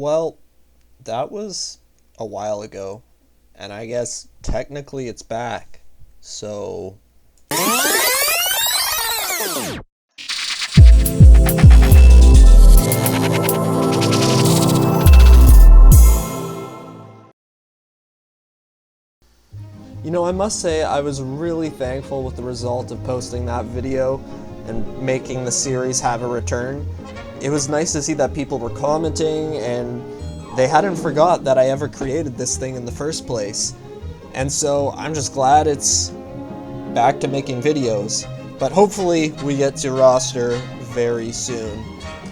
Well, that was a while ago, and I guess technically it's back. So, I must say I was really thankful with the result of posting that video and making the series have a return. It was nice to see that people were commenting and they hadn't forgot that I ever created this thing in the first place. And so I'm just glad it's back to making videos. But hopefully we get to roster very soon.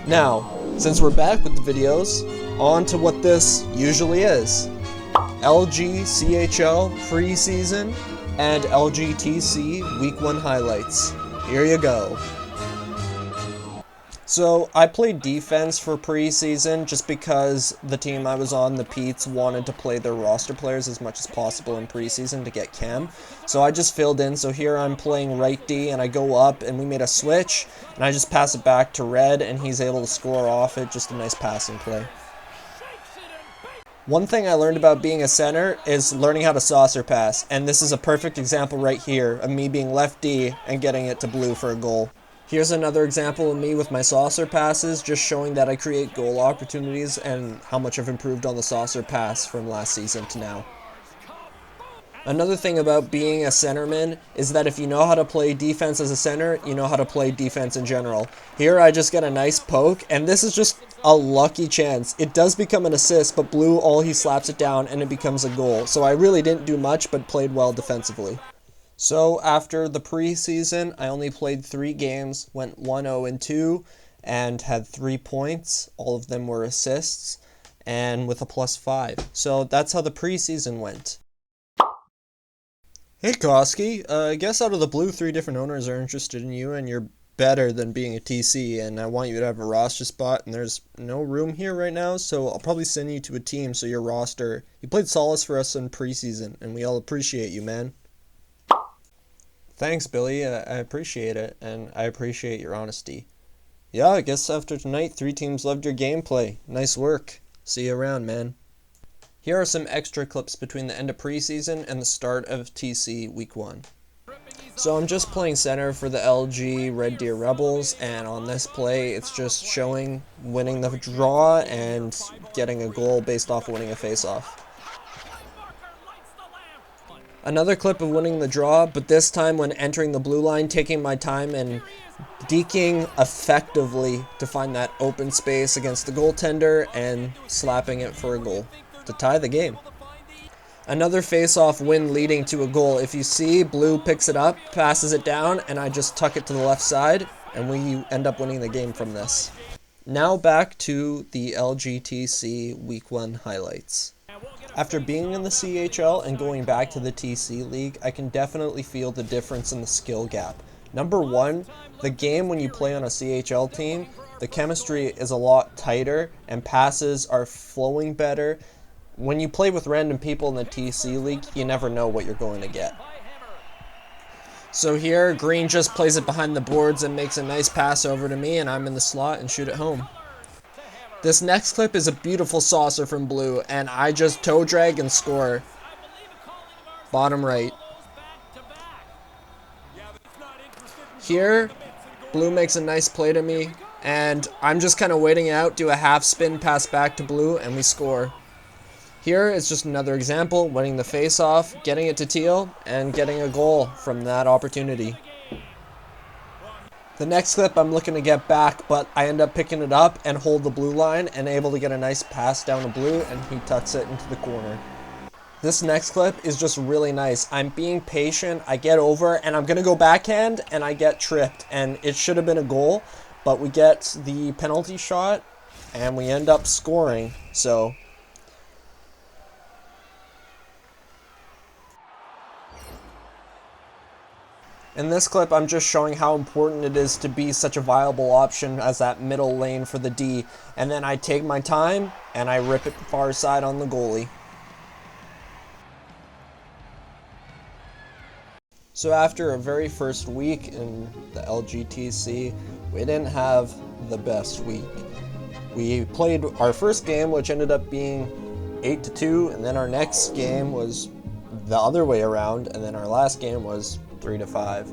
Now, since we're back with the videos, on to what this usually is. LG CHL preseason and LGTC week 1 highlights. Here you go. So I played defense for preseason just because the team I was on, the Peets, wanted to play their roster players as much as possible in preseason to get chem. So I just filled in. So here I'm playing right D and I go up and we made a switch and I just pass it back to Red and he's able to score off it. Just a nice passing play. One thing I learned about being a center is learning how to saucer pass, and this is a perfect example right here of me being left D and getting it to blue for a goal. Here's another example of me with my saucer passes, just showing that I create goal opportunities and how much I've improved on the saucer pass from last season to now. Another thing about being a centerman is that if you know how to play defense as a center, you know how to play defense in general. Here I just get a nice poke, and this is just a lucky chance. It does become an assist, but Blue, he slaps it down and it becomes a goal. So I really didn't do much, but played well defensively. So after the preseason, I only played 3 games, went 1-0-2, and had 3 points. All of them were assists, and with a +5. So that's how the preseason went. Hey Koski, I guess out of the blue 3 different owners are interested in you and you're better than being a TC and I want you to have a roster spot and there's no room here right now, so I'll probably send you to a team so your roster. You played Solace for us in preseason and we all appreciate you, man. Thanks Billy, I appreciate it and I appreciate your honesty. Yeah, I guess after tonight 3 teams loved your gameplay. Nice work. See you around, man. Here are some extra clips between the end of preseason and the start of TC Week 1. So I'm just playing center for the LG Red Deer Rebels, and on this play it's just showing winning the draw and getting a goal based off winning a face-off. Another clip of winning the draw, but this time when entering the blue line, taking my time and deking effectively to find that open space against the goaltender and slapping it for a goal to tie the game. Another face-off win leading to a goal. If you see, Blue picks it up, passes it down, and I just tuck it to the left side, and we end up winning the game from this. Now back to the LGTC Week 1 highlights. After being in the CHL and going back to the TC League, I can definitely feel the difference in the skill gap. Number 1, the game when you play on a CHL team, the chemistry is a lot tighter and passes are flowing better. When you play with random people in the TC League, you never know what you're going to get. So here, Green just plays it behind the boards and makes a nice pass over to me, and I'm in the slot and shoot it home. This next clip is a beautiful saucer from Blue, and I just toe drag and score. Bottom right. Here, Blue makes a nice play to me, and I'm just kind of waiting out, do a half spin pass back to Blue, and we score. Here is just another example, winning the face-off, getting it to Teal, and getting a goal from that opportunity. The next clip I'm looking to get back, but I end up picking it up and hold the blue line and able to get a nice pass down to Blue, and he tucks it into the corner. This next clip is just really nice. I'm being patient, I get over, and I'm going to go backhand, and I get tripped, and it should have been a goal, but we get the penalty shot, and we end up scoring, so... In this clip, I'm just showing how important it is to be such a viable option as that middle lane for the D, and then I take my time, and I rip it far side on the goalie. So after a very first week in the LGTC, we didn't have the best week. We played our first game, which ended up being 8-2, and then our next game was the other way around, and then our last game was 3-5.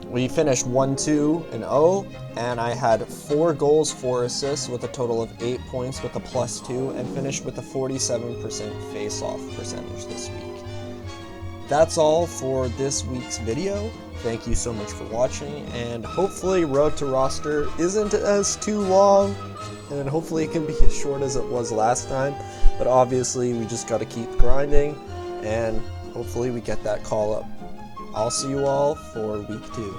We finished 1-2-0, and I had 4 goals, 4 assists, with a total of 8 points with a +2, and finished with a 47% face-off percentage this week. That's all for this week's video. Thank you so much for watching, and hopefully Road to Roster isn't as too long, and hopefully it can be as short as it was last time, but obviously we just got to keep grinding, and hopefully we get that call up. I'll see you all for week 2.